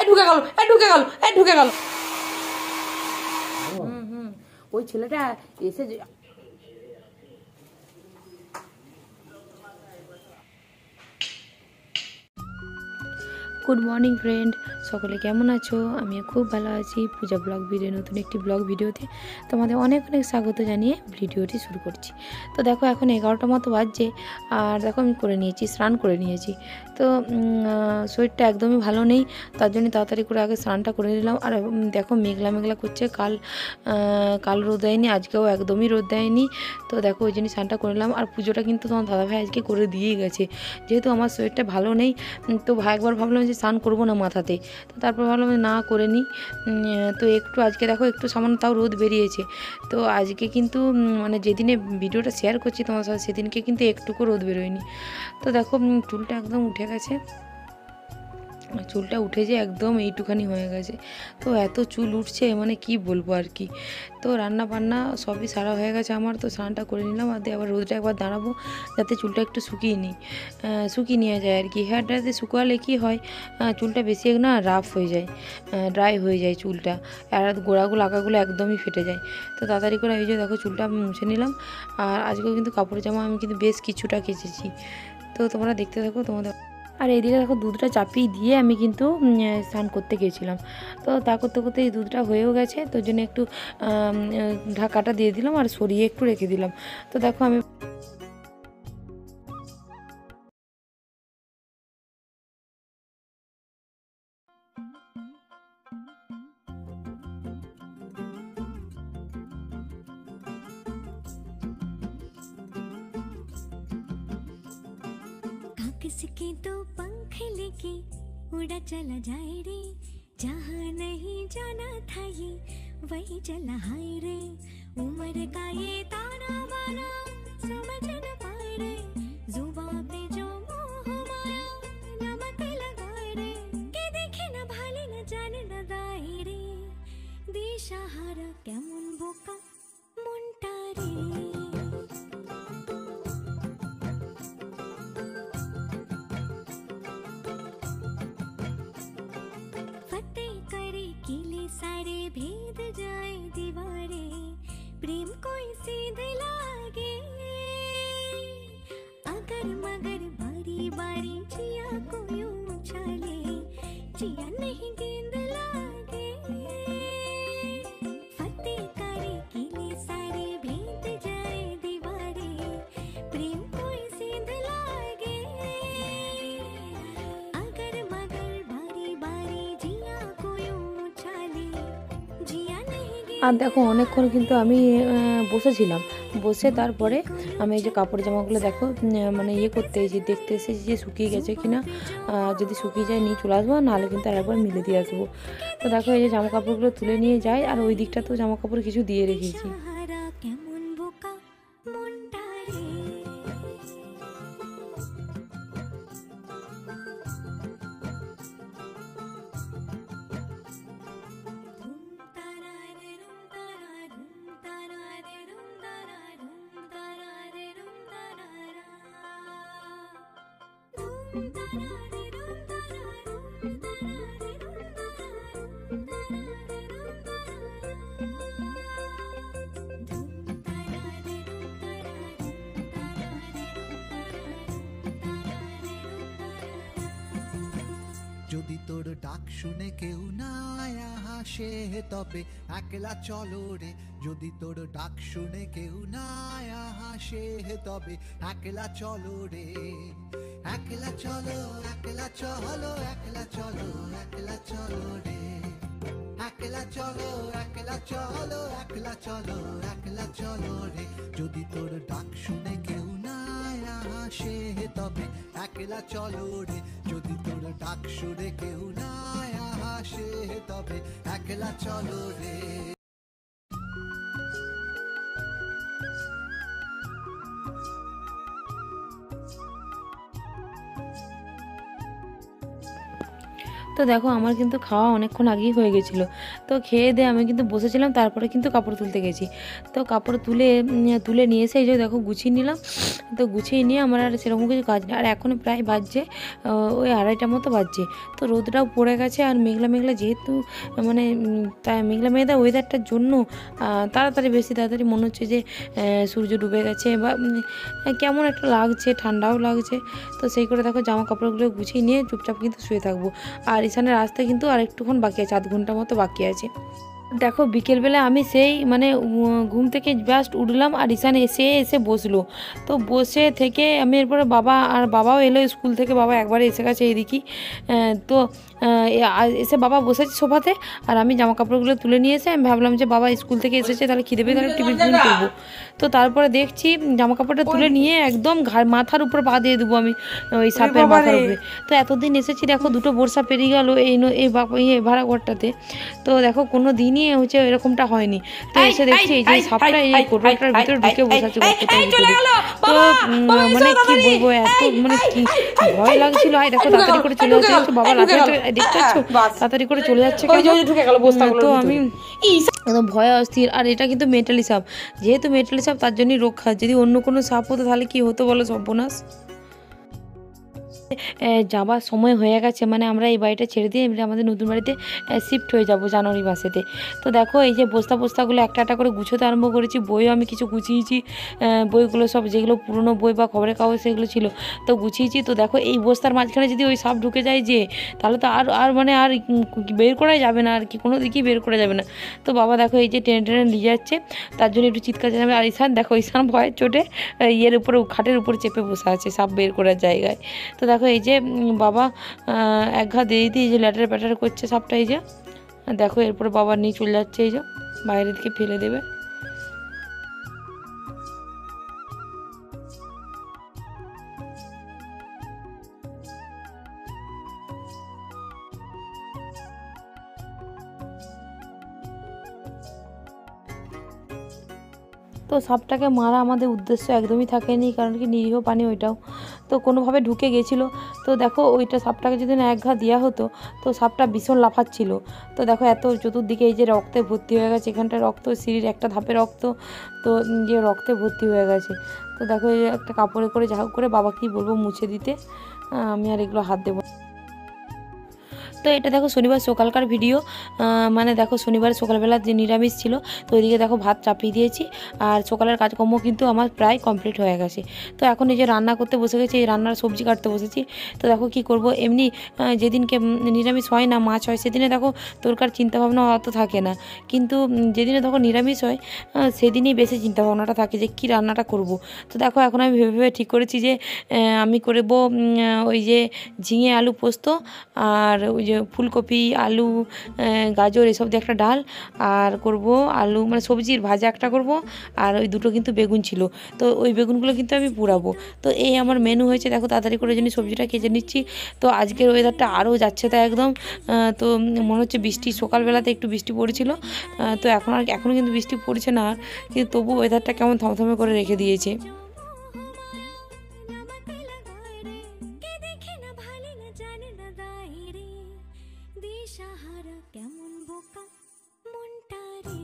ঢুকে গেল, ঢুকে গেল, ঢুকে গেল। ওই ছেলেটা এসে গুড মর্নিং ফ্রেন্ড, সকলে কেমন আছো? আমিও খুব ভালো আছি। পূজা ব্লগ ভিডিও নতুন একটি ব্লগ ভিডিওতে তোমাদের অনেক অনেক স্বাগত জানিয়ে ভিডিওটি শুরু করছি। তো দেখো এখন 11টা মতো বাজছে, আর দেখো আমি করে নিয়েছি, স্নান করে নিয়েছি। তো শরীরটা একদমই ভালো নেই, তার জন্য তাড়াতাড়ি করে আগে স্নানটা করে নিলাম। আর দেখো মেঘলা মেঘলা করছে, কাল রোদ দেয়নি, আজকেও একদমই রোদ দেয়নি। তো দেখো ওই জন্য স্নানটা করে নিলাম। আর পুজোটা কিন্তু তোমার দাদাভাই আজকে করে দিয়েই গেছে, যেহেতু আমার শরীরটা ভালো নেই। তো একবার ভাবলাম যে স্নান করবো না মাথাতে, তো তারপর ভাবলাম না করে নিই। তো একটু আজকে দেখো একটু সামান্য তাও রোদ বেরিয়েছে। তো আজকে কিন্তু মানে যেদিনে ভিডিওটা শেয়ার করছি তোমার সাথে, সেদিনকে কিন্তু একটুকু রোদ বেরোয়নি। তো দেখো চুলটা একদম উঠে গেছে, চুলটা উঠে যে একদম এইটুখানি হয়ে গেছে। তো এত চুল উঠছে মানে কি বলবো আর কি। তো রান্না বান্না সবই সারা হয়ে গেছে আমার। তো স্নানটা করে নিলাম, আর দিয়ে আবার রোদটা একবার দাঁড়াবো যাতে চুলটা একটু শুকিয়ে নিয়ে যায় আর কি। হেয়ার ড্রাইতে শুকালে কী হয়, চুলটা বেশি না রাফ হয়ে যায়, ড্রাই হয়ে যায় চুলটা, আর গোড়াগুলো আঁকাগুলো একদমই ফেটে যায়। তো তাড়াতাড়ি করে এই যে দেখো চুলটা মুছে নিলাম। আর আজকেও কিন্তু কাপড় জামা আমি কিন্তু বেশ কিছুটা কেচেছি। তো তোমরা দেখতে থাকো তোমাদের। আর এইদিকে দেখো দুধটা চাপিয়ে দিয়ে আমি কিন্তু স্নান করতে গিয়েছিলাম। তো তা করতে করতে এই দুধটা হয়েও গেছে, তো জন্য একটু ঢাকাটা দিয়ে দিলাম আর সরিয়ে একটু রেখে দিলাম। তো দেখো আমি किसके तो पंख लेके उड़ा चला जाए रे, जहाँ नहीं जाना था ये वही चला हाय रे। उम्र का ये ताना बाना समझ न पाए रे, जुबान पे जो मोह माया नमक लगाए रे, के देखे न भाले न जाने न दाए रे, दिशाहारा केमन बोका मुंटा रे। सारे भेद जाए दीवारे, प्रेम कोई सीध लागे, अगर मगर बारी बारी जिया को यूं उछाले, जिया नहीं गेंद लागे। फतेह करे किले सारे भेद जाए दीवारे, प्रेम कोई सीध लागे, अगर मगर बारी बारी जिया को यूं আর দেখো অনেকক্ষণ কিন্তু আমি বসেছিলাম, বসে তারপরে আমি এই যে কাপড় জামাগুলো দেখো মানে করতে এসেছি, দেখতে এসেছি যে শুকিয়ে গেছে কিনা। যদি শুকিয়ে যায় নিয়ে চলে আসবো, নাহলে কিন্তু আরেকবার মিলে দিয়ে আসবো। তো দেখো এই যে জামা কাপড়গুলো তুলে নিয়ে যাই, আর ওই দিকটা তো জামা কাপড় কিছু দিয়ে রেখেছি। যদি তোর ডাক শুনে কেউ না হাসে তবে একলা চলো রে, যদি তোর ডাক শুনে কেউ না হাসে তবে একলা চলো রে, একলা চলো একলা চলো একলা চলো একলা চলো রে, একলা চলো একলা চলো একলা চলো একলা চলো রে, যদি তোর ডাক শুনে কেউ না হাসে তবে একলা চলো রে, যদি তোর ডাক শুনে কেউ না হাসে তবে একলা চলো রে। তো দেখো আমার কিন্তু খাওয়া অনেকক্ষণ আগেই হয়ে গেছিলো। তো খেয়ে দিয়ে আমি কিন্তু বসেছিলাম, তারপরে কিন্তু কাপড় তুলতে গেছি। তো কাপড় তুলে নিয়ে এসে এই যে দেখো গুছিয়ে নিলাম। তো গুছিয়ে নিয়ে আমার আর সেরকম কিছু কাজ নেই। আর এখন প্রায় বাজছে ওই 2:30টার মতো বাজছে। তো রোদটাও পড়ে গেছে, আর মেঘলা মেঘলা যেহেতু মানে তাই মেঘলা মেঘলা ওয়েদারটার জন্য বেশি তাড়াতাড়ি মনে হচ্ছে যে সূর্য ডুবে গেছে, বা কেমন একটা লাগছে, ঠান্ডাও লাগছে। তো সেই করে দেখো জামা কাপড়গুলো গুছিয়ে নিয়ে চুপচাপ কিন্তু শুয়ে থাকবো। আর ঈশানের আসতে কিন্তু আর একটুক্ষণ বাকি আছে, 0.5 ঘন্টা মতো বাকি আছে। দেখো বিকেলবেলা আমি সেই মানে ঘুম থেকে জাস্ট উঠলাম, আর ঈশান এসে বসলো। তো বসে থেকে আমি এরপরে বাবাও এলো স্কুল থেকে, বাবা একবারে এসে গেছে এইদিকে। তো এসে বাবা বসেছে সোফাতে, আর আমি জামা কাপড়গুলো তুলে নিয়ে এসে আমি ভাবলাম যে বাবা স্কুল থেকে এসেছে, তাহলে খিদে পেয়ে তাহলে টিফিন করবো। তো তারপরে দেখছি জামা কাপড়টা তুলে নিয়ে একদম মাথার উপর পা দিয়ে দেবো আমি ওই সাপের মাথার উপরে। তো এতদিন এসেছি দেখো 2টো বর্ষা পেরিয়ে গেল এই ভাড়া ঘরটাতে। তো দেখো কোনো দিনই হচ্ছে এরকমটা হয়নি। তো এসে দেখছি এই যে সাপটা এই কোটোটার ভিতরে ঢুকে বসেছে গর্তটার ভিতরে। তো মানে কি বলবো, এত মানে কি ভয় লাগছিল। দেখো তাড়াতাড়ি করে চলে যাচ্ছে বাবা, লাঠি দেখতে পাচ্ছ তাড়াতাড়ি করে চলে যাচ্ছে। তো আমি একদম ভয় অস্থির। আর এটা কিন্তু মেটালি সাপ, যেহেতু মেটালি সাপ তার জন্যই রক্ষা। যদি অন্য কোনো সাপ হতো তাহলে কি হতো বলো, সর্বনাশ। যাবার সময় হয়ে গেছে, মানে আমরা এই বাড়িটা ছেড়ে দিয়ে আমাদের নতুন বাড়িতে শিফট হয়ে যাব জানুয়ারি মাসেতে। তো দেখো এই যে বস্তাগুলো একটা একটা করে গুছোতে আরম্ভ করেছি। বইও আমি কিছু গুছিয়েছি, বইগুলো সব যেগুলো পুরনো বই বা খবরের কাগজ সেগুলো ছিল তো গুছিয়েছি। তো দেখো এই বস্তার মাঝখানে যদি ওই সাপ ঢুকে যায় যে, তাহলে তো আর মানে আর বের করাই যাবে না, আর কি কোনো দিকেই বের করা যাবে না। তো বাবা দেখো এই যে টেনে নিয়ে যাচ্ছে, তার জন্য একটু চিৎকার জানাবে। আর ঈশান ভয়ের চোটে খাটের উপরে চেপে বসে আছে সাপ বের করার জায়গায়। তো দেখো এই যে বাবা এক ঘা দিয়ে এই যে ল্যাটার প্যাটার করছে সাপটা। এই যে দেখো এরপরে বাবা নিয়ে চলে যাচ্ছে, এই যে বাইরের দিকে ফেলে দেবে। তো সাপটাকে মারা আমাদের উদ্দেশ্য একদমই থাকেনি, কারণ কি নিরীহ প্রাণী ওইটাও। তো কোনোভাবে ঢুকে গেছিলো। তো দেখো ওইটা সাপটাকে যদি না এক ঘা দেওয়া হতো, তো সাপটা ভীষণ লাফাচ্ছিল। তো দেখো এত চতুর্দিকে এই যে রক্তে ভর্তি হয়ে গেছে, এখানটা রক্ত, সিঁড়ির একটা ধাপে রক্ত, তো যে রক্তে ভর্তি হয়ে গেছে। তো দেখো এই একটা কাপড়ে করে যা হোক করে বাবা কি বলবো মুছে দিতে, আমি আর এগুলো হাত দেবো। তো এটা দেখো শনিবার সকালকার ভিডিও, মানে দেখো শনিবার সকালবেলা যে নিরামিষ ছিল, তো ওইদিকে দেখো ভাত চাপিয়ে দিয়েছি। আর সকালের কাজকর্ম কিন্তু আমার প্রায় কমপ্লিট হয়ে গেছে। তো এখন এই যে রান্না করতে বসে গেছি, এই রান্নার সবজি কাটতে বসেছি। তো দেখো কি করব, এমনি যেদিনকে নিরামিষ হয় না, মাছ হয়, সেদিনে দেখো তরকার চিন্তাভাবনা অত থাকে না। কিন্তু যেদিনে দেখো নিরামিষ হয় সেদিনই বেশি চিন্তাভাবনাটা থাকে যে কী রান্নাটা করব। তো দেখো এখন আমি ভেবে ঠিক করেছি যে আমি করবো ওই যে ঝিঙে আলু পোস্ত, আর ওই যে ফুলকপি আলু গাজর এসব দিয়ে একটা ডাল, আর করব আলু মানে সবজির ভাজা একটা করব, আর ওই দুটো কিন্তু বেগুন ছিল, তো ওই বেগুনগুলো কিন্তু আমি পুড়াবো। তো এই আমার মেনু হয়েছে। দেখো তাড়াতাড়ি করে জন্য সবজিটা কেটে নিচ্ছি। তো আজকের ওয়েদারটা আরও যাচ্ছে তাই একদম, তো মনে হচ্ছে বৃষ্টি, সকালবেলাতে একটু বৃষ্টি পড়েছিল, তো এখনও কিন্তু বৃষ্টি পড়ছে না, কিন্তু তবু ওয়েদারটা কেমন থমথমে করে রেখে দিয়েছে। দিশাহারা কেমন বোকা মনটা রে,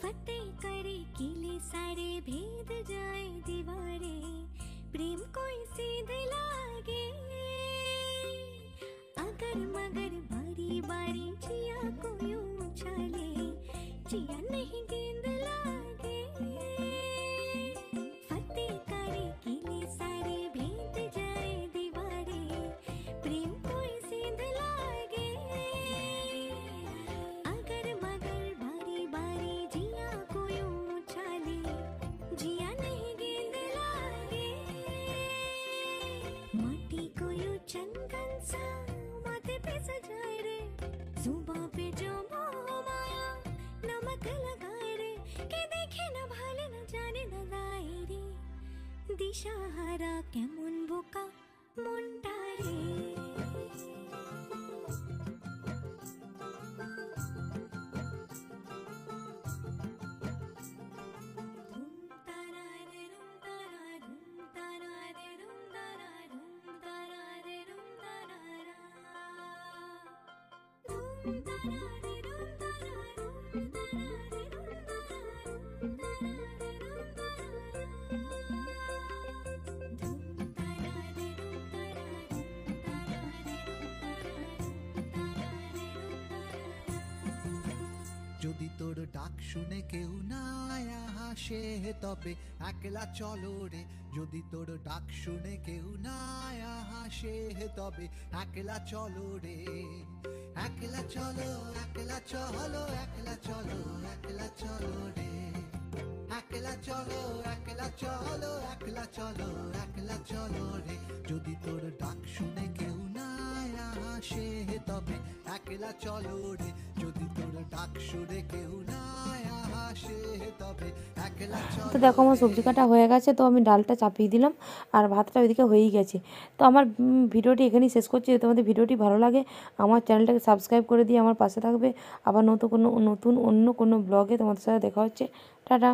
फतेह करे किले सारे भेद जाए दीवारे, प्रेम कोई सीध लागे अगर मगर बारी बारी जिया को यूं उछाले, जिया नहीं गेंद लागे। फतेह करे किले सारे भेद जाए दीवारे, प्रेम कोई सीध लागे अगर मगर बारी बारी जिया को यूं उछाले, जिया नहीं गेंद लागे। माटी को यूं चंदन सा माथे पे सजाए रे, जुबां पे जो मोह माया नमक लगाए रे, के देखे न भाले न जाने न लाए रे, दिशाहारा केमन बोका मुंडा रे। যদি তোর ডাক শুনে কেউ না আসে তবে একলা চলো রে, যদি তোর ডাক শুনে কেউ না আসে তবে একলা চলো রে, একলা চলো একলা চলো একলা চলো একলা চলো রে, একলা চলো একলা চলো একলা চলো একলা চলো রে, যদি তোর ডাক শুনে কেউ না আসে তবে একলা চলো রে, যদি তোর ডাক শুনে কেউ না আসে তবে একলা তো চলো দেখো আমার সবজি কাটা হয়ে গেছে, তো আমি ডালটা চাপিয়ে দিলাম আর ভাতটা ওইদিকে হয়েই গেছে। তো আমার ভিডিওটি এখানেই শেষ করছি। যদি তোমাদের ভিডিওটি ভালো লাগে আমার চ্যানেলটাকে সাবস্ক্রাইব করে দিয়ে আমার পাশে থাকবে। আবার নতুন অন্য কোনো ব্লগে তোমাদের সাথে দেখা হচ্ছে। টাটা।